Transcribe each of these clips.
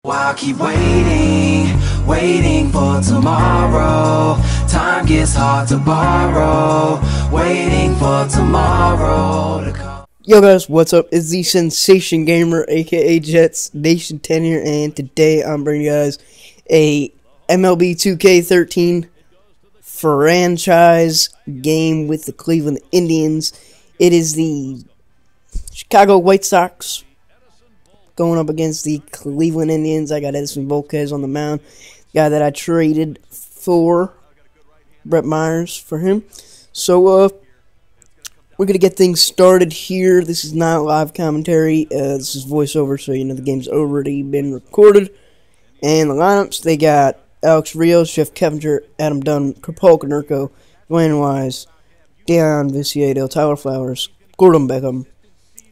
I'll keep waiting, waiting for tomorrow. Time gets hard to borrow, waiting for tomorrow to come. Yo guys, what's up? It's the Sensation Gamer, aka Jets Nation 10 here, and today I'm bringing you guys a MLB 2k13 franchise game with the Cleveland Indians. It is the Chicago White Sox going up against the Cleveland Indians. I got Eddy on the mound, guy that I traded for Brett Myers for him. So we're gonna get things started here. This is not live commentary. This is voiceover, so you know the game's already been recorded. And the lineups, they got Alex Rios, Jeff Keppinger, Adam Dunn, Paul Konerko, Dwayne Wise, Deion Viciedo, Tyler Flowers, Gordon Beckham,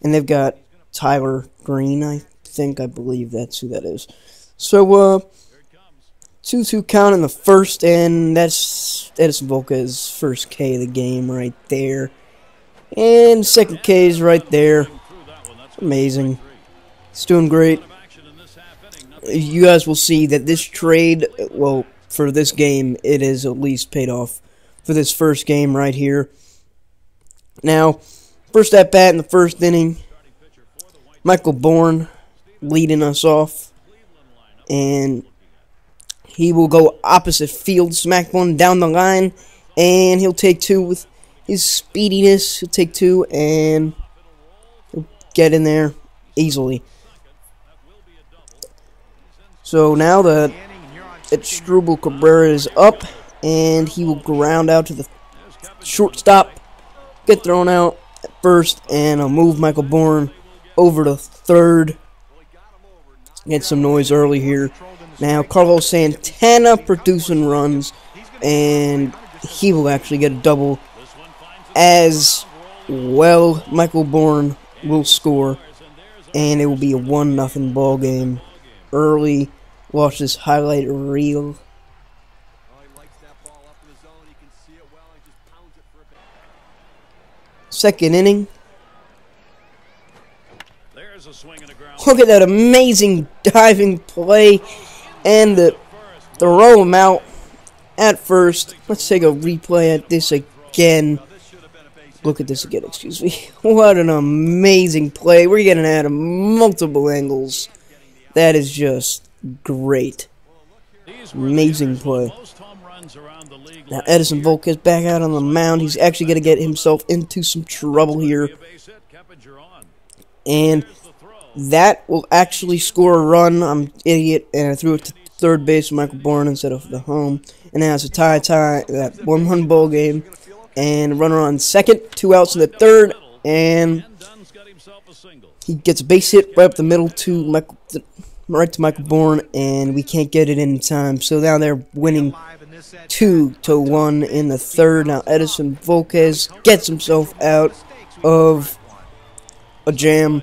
and they've got Tyler Green, I believe that's who that is. So, 2-2 count in the first, and that's Eddy Volquez's first K of the game right there. And second K is right there. Amazing. It's doing great. You guys will see that this trade, well, for this game, it is at least paid off for this first game right here. Now, first at bat in the first inning, Michael Bourne leading us off, and he will go opposite field, smack one down the line, and he'll take two with his speediness. He'll take two, and he'll get in there easily. So now that Struble Cabrera is up, and he will ground out to the shortstop, get thrown out at first, and I'll move Michael Bourne over to third. Get some noise early here. Now Carlos Santana producing runs, and he will actually get a double as well. Michael Bourne will score, and it will be a 1-0 ball game early. Watch this highlight reel. Second inning. Look at that amazing diving play and the throw him out at first. Let's take a replay at this again. Look at this again, excuse me. What an amazing play. We're getting at multiple angles. That is just great. Amazing play. Now Eddy Volquez back out on the mound. He's actually going to get himself into some trouble here. And that will actually score a run. I'm an idiot, and I threw it to third base, Michael Bourne, instead of the home. And now it's a tie, that 1-1 ball game. And runner on second, 2 outs in the third, and he gets a base hit right up the middle to Michael Bourne, and we can't get it in time. So now they're winning 2-1 in the third. Now Eddy Volquez gets himself out of a jam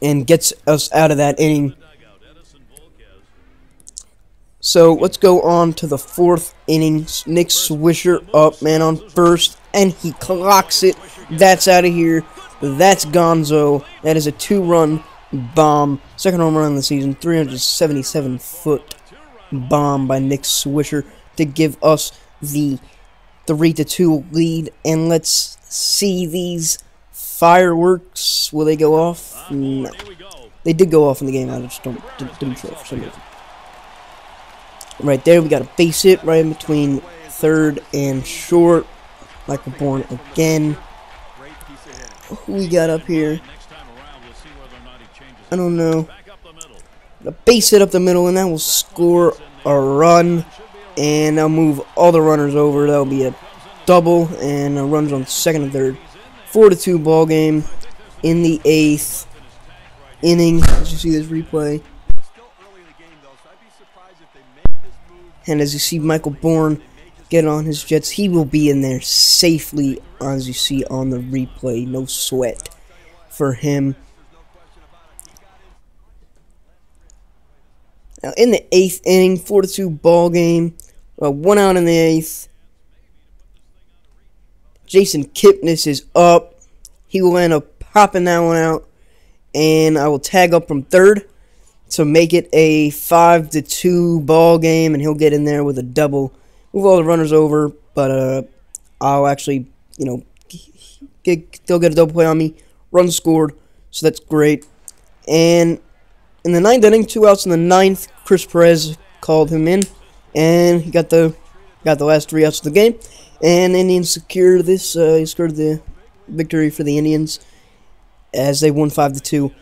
and gets us out of that inning. So let's go on to the fourth inning. Nick Swisher up, man, on first, and he clocks it. That's out of here. That's gonzo. That is a 2-run bomb. Second home run of the season. 377-foot bomb by Nick Swisher to give us the 3-2 lead. And let's see these fireworks. Will they go off? No. They did go off in the game. I just didn't show it for some reason. Right there, we got a base hit right in between third and short. Michael Bourne again. Who we got up here? I don't know. A base hit up the middle, and that will score a run. And I'll move all the runners over. That'll be a double, and a runs on second and third. 4-2 ball game in the 8th inning. As you see this replay. And as you see Michael Bourne get on his Jets, he will be in there safely, as you see on the replay. No sweat for him. Now in the 8th inning, 4-2 ball game. 1 out in the 8th. Jason Kipnis is up. He will end up popping that one out. And I will tag up from third to make it a 5-2 ball game, and he'll get in there with a double, move all the runners over. But I'll actually, they'll get a double play on me. Run scored, so that's great. And in the ninth inning, 2 outs in the ninth, Chris Perez called him in, and he got the last 3 outs of the game. And Indians secured this. He scored the victory for the Indians as they won 5-2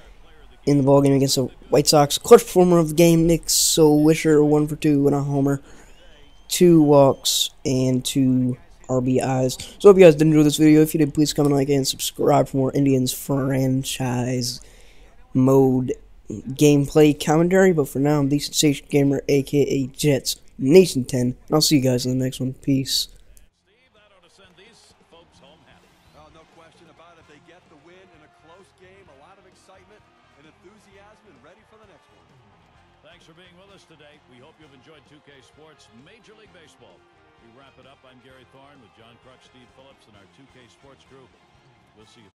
in the ball game against the White Sox. Clutch performer of the game, Nick Swisher, 1 for 2 and a homer, 2 walks, and 2 RBIs. So I hope you guys did enjoy this video. If you did, please comment, like, and subscribe for more Indians franchise mode gameplay commentary. But for now, I'm the Sensation Gamer, aka Jets Nation 10, and I'll see you guys in the next one. Peace. No question about it. They get the win in a close game, a lot of excitement and enthusiasm, and ready for the next one. Thanks for being with us today. We hope you've enjoyed 2K Sports Major League Baseball. We wrap it up. I'm Gary Thorne with John Crutch, Steve Phillips, and our 2K Sports crew. We'll see you.